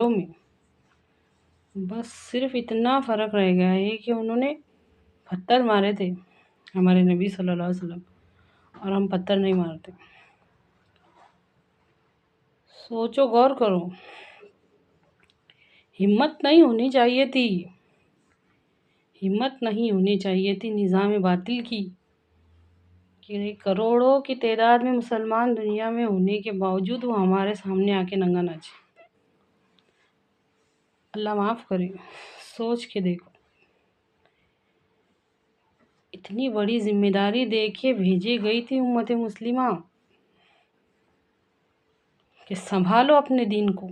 में बस सिर्फ इतना फ़र्क रह गया है कि उन्होंने पत्थर मारे थे हमारे नबी सल्लल्लाहु अलैहि वसल्लम, और हम पत्थर नहीं मारते। सोचो, गौर करो। हिम्मत नहीं होनी चाहिए थी, हिम्मत नहीं होनी चाहिए थी निज़ाम बातिल की कि करोड़ों की तादाद में मुसलमान दुनिया में होने के बावजूद वो हमारे सामने आके नंगा नाचे। अल्लाह माफ़ करे। सोच के देखो, इतनी बड़ी जिम्मेदारी दे के भेजी गई थी उम्मत मुस्लिमा कि संभालो अपने दीन को,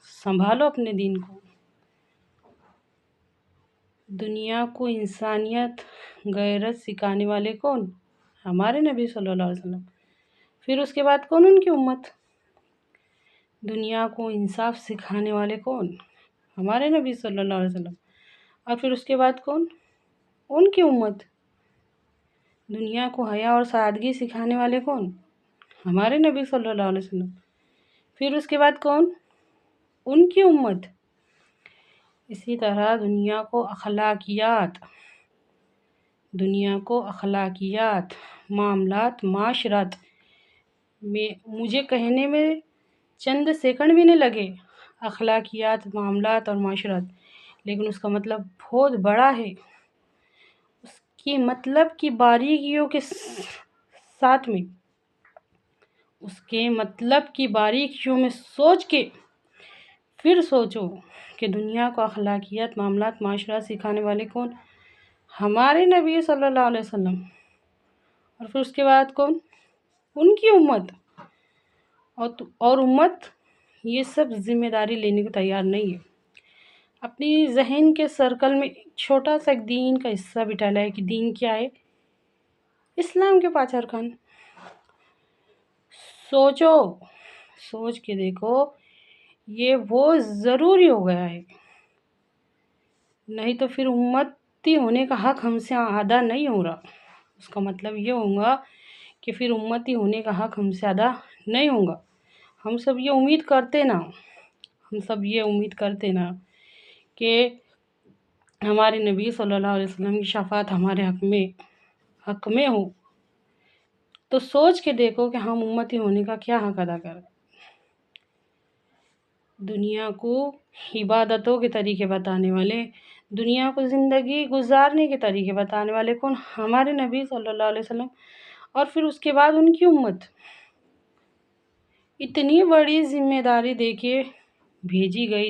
संभालो अपने दीन को। दुनिया को इंसानियत गैरत सिखाने वाले कौन? हमारे नबी सल्लल्लाहु अलैहि वसल्लम। फिर उसके बाद कौन? उनकी उम्मत। दुनिया को इंसाफ सिखाने वाले कौन? हमारे नबी सल्लल्लाहु अलैहि वसल्लम। और फिर उसके बाद कौन? उनकी उम्मत। दुनिया को हया और सादगी सिखाने वाले कौन? हमारे नबी सल्लल्लाहु अलैहि वसल्लम। फिर उसके बाद कौन? उनकी उम्मत। इसी तरह दुनिया को अखलाकियात, मामलात, माशरत में, मुझे कहने में चंद सेकंड भी नहीं लगे, अखलाकियात, मामलात और माशरत, लेकिन उसका मतलब बहुत बड़ा है। उसकी मतलब की बारीकियों के साथ में, उसके मतलब की बारीकियों में सोच के फिर सोचो कि दुनिया को अखलाकियात, मामलात, माशरत सिखाने वाले कौन? हमारे नबी सल्लल्लाहु अलैहि वसल्लम। और फिर उसके बाद कौन? उनकी उम्मत। और उम्मत ये सब जिम्मेदारी लेने को तैयार नहीं है। अपनी जहन के सर्कल में छोटा सा एक दीन का हिस्सा बिठा लाए कि दीन क्या है? इस्लाम के 5 अरकान। सोचो, सोच के देखो, ये वो ज़रूरी हो गया है। नहीं तो फिर उम्मती होने का हक हमसे अदा नहीं हो रहा। उसका मतलब ये होगा कि फिर उम्मती होने का हक हमसे अदा नहीं होगा। हम सब ये उम्मीद करते ना कि हमारे नबी सल्लल्लाहु अलैहि वसल्लम की शफ़ाअत हमारे हक में हो, तो सोच के देखो कि हम उम्मती होने का क्या हक अदा करें। दुनिया को इबादतों के तरीके बताने वाले, दुनिया को ज़िंदगी गुजारने के तरीके बताने वाले कौन? हमारे नबी सल्लल्लाहु अलैहि वसल्लम। और फिर उसके बाद उनकी उम्मत। इतनी बड़ी जिम्मेदारी देके भेजी गई